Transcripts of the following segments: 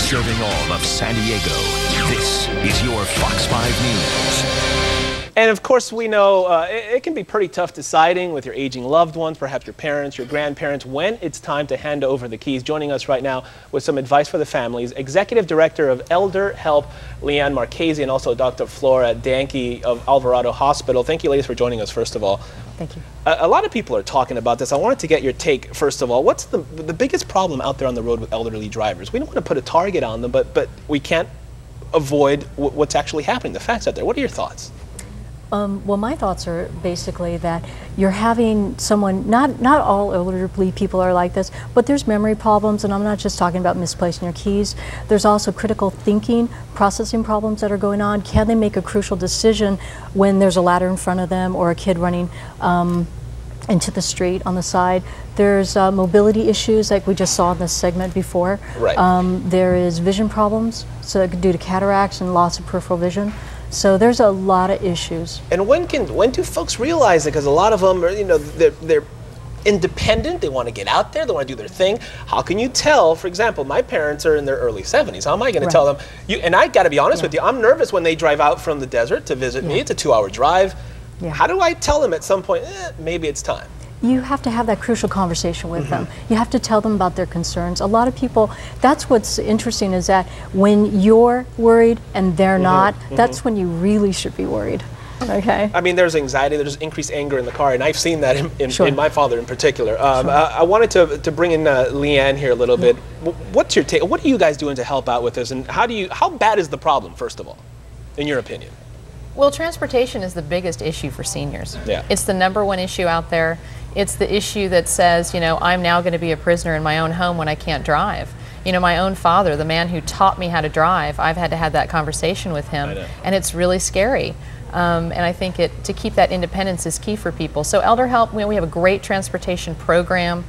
Serving all of San Diego, this is your Fox 5 News. And of course, we know it can be pretty tough deciding with your aging loved ones, perhaps your parents, your grandparents, when it's time to hand over the keys. Joining us right now with some advice for the families, Executive Director of Elder Help, Leanne Marchese, and also Dr. Flora Danke of Alvarado Hospital. Thank you, ladies, for joining us, first of all. Thank you. A lot of people are talking about this. I wanted to get your take, first of all. What's the biggest problem out there on the road with elderly drivers? We don't want to put a target on them, but we can't avoid what's actually happening, the facts out there. What are your thoughts? Well, my thoughts are basically that you're having someone, not all elderly people are like this, but there's memory problems, and I'm not just talking about misplacing your keys. There's also critical thinking, processing problems that are going on. Can they make a crucial decision when there's a ladder in front of them or a kid running into the street on the side? There's mobility issues like we just saw in this segment before. Right. There is vision problems, so due to cataracts and loss of peripheral vision. So there's a lot of issues. And when do folks realize it? Because a lot of them are, you know, they're independent. They want to get out there. They want to do their thing. How can you tell? For example, my parents are in their early 70s. How am I going to tell them? And I got to be honest with you. I'm nervous when they drive out from the desert to visit me. It's a 2-hour drive. How do I tell them at some point, maybe it's time? You have to have that crucial conversation with them. You have to tell them about their concerns. A lot of people, that's what's interesting, is that when you're worried and they're not, that's when you really should be worried. Okay. I mean, there's anxiety, there's increased anger in the car, and I've seen that in my father in particular. I wanted to bring in Leanne here a little bit. What's your take? What are you guys doing to help out with this, and how bad is the problem, first of all, in your opinion? Well, transportation is the biggest issue for seniors. Yeah. It's the #1 issue out there. It's the issue that says, you know, I'm now going to be a prisoner in my own home when I can't drive. You know, my own father, the man who taught me how to drive, I've had to have that conversation with him, and it's really scary. And I think to keep that independence is key for people. So Elder Help, we have a great transportation program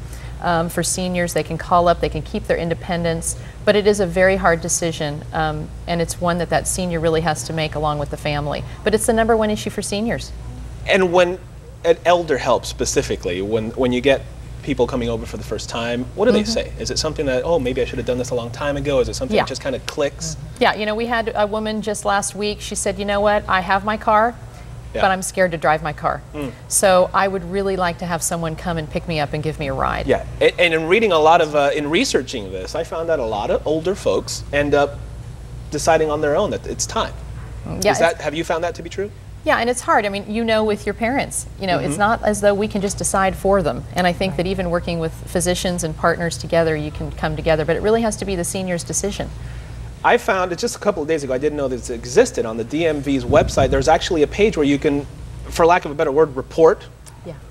for seniors. They can call up, they can keep their independence, but it is a very hard decision, and it's one that senior really has to make along with the family. But it's the #1 issue for seniors. And when at Elder Help specifically, when you get people coming over for the first time, what do they say? Is it something that, oh, maybe I should have done this a long time ago? Is it something that just kind of clicks? Yeah, you know, we had a woman just last week. She said, you know what, I have my car, but I'm scared to drive my car. So I would really like to have someone come and pick me up and give me a ride. Yeah, and in reading a lot of, in researching this, I found that a lot of older folks end up deciding on their own that it's time. Have you found that to be true? Yeah, and it's hard. I mean, you know, with your parents, you know, it's not as though we can just decide for them. And I think that even working with physicians and partners together, you can come together, but it really has to be the senior's decision. I found it just a couple of days ago, I didn't know this existed. On the DMV's website, there's actually a page where you can, for lack of a better word, report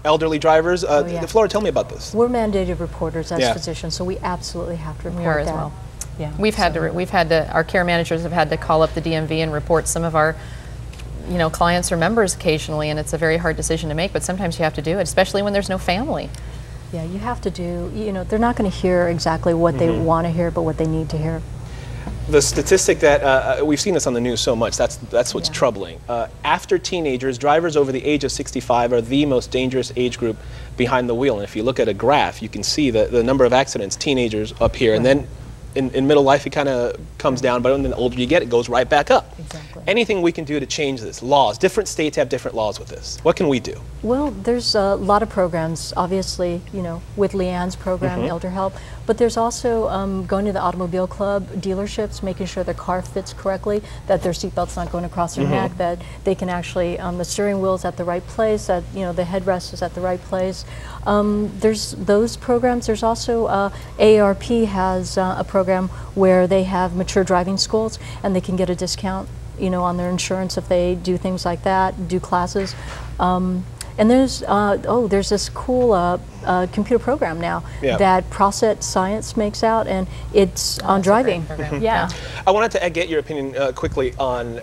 elderly drivers. Flora, tell me about this. We're mandated reporters as physicians, so we absolutely have to report we are as well. Yeah, we've had to, our care managers have had to call up the DMV and report some of our clients or members occasionally, and it's a very hard decision to make, but sometimes you have to do it, especially when there's no family. Yeah, you have to do, they're not going to hear exactly what they want to hear, but what they need to hear. The statistic that, we've seen this on the news so much, that's what's troubling. After teenagers, drivers over the age of 65 are the most dangerous age group behind the wheel. And if you look at a graph, you can see the number of accidents, teenagers up here, and then in middle life, it kind of comes down, but the older you get, it goes right back up. Exactly. Anything we can do to change this? Laws. Different states have different laws with this. What can we do? Well, there's a lot of programs, obviously, with Leanne's program, Elder Help, but there's also going to the automobile club dealerships, making sure their car fits correctly, that their seatbelt's not going across their neck, that they can actually, the steering wheel's at the right place, that, the headrest is at the right place. There's those programs. There's also, AARP has a program where they have mature driving schools, and they can get a discount, on their insurance if they do things like that, do classes. And there's this cool computer program now that Proset Science makes out, and it's on driving. Yeah. I wanted to get your opinion quickly on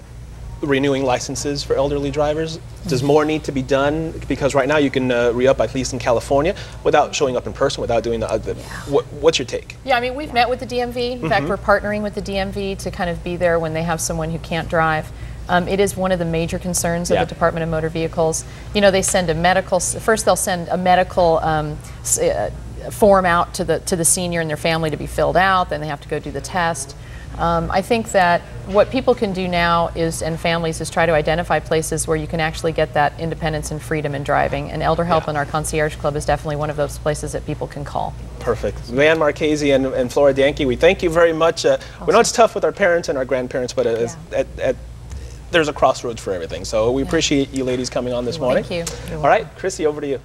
renewing licenses for elderly drivers. Does more need to be done? Because right now you can re-up, at least in California, without showing up in person, without doing what's your take? Yeah, I mean, we've met with the DMV. In fact, we're partnering with the DMV to kind of be there when they have someone who can't drive. It is one of the major concerns of the Department of Motor Vehicles. They send a medical, first they'll send a medical form out to the senior and their family to be filled out. Then they have to go do the test. I think that what people can do now is, and families, is try to identify places where you can actually get that independence and freedom in driving. And Elder Help and our Concierge Club is definitely one of those places that people can call. Perfect. Leanne Marchese and Flora Danke, we thank you very much. Awesome. We know it's tough with our parents and our grandparents, but there's a crossroads for everything. So we appreciate you ladies coming on this morning. Thank you. All right, Chrissy, over to you.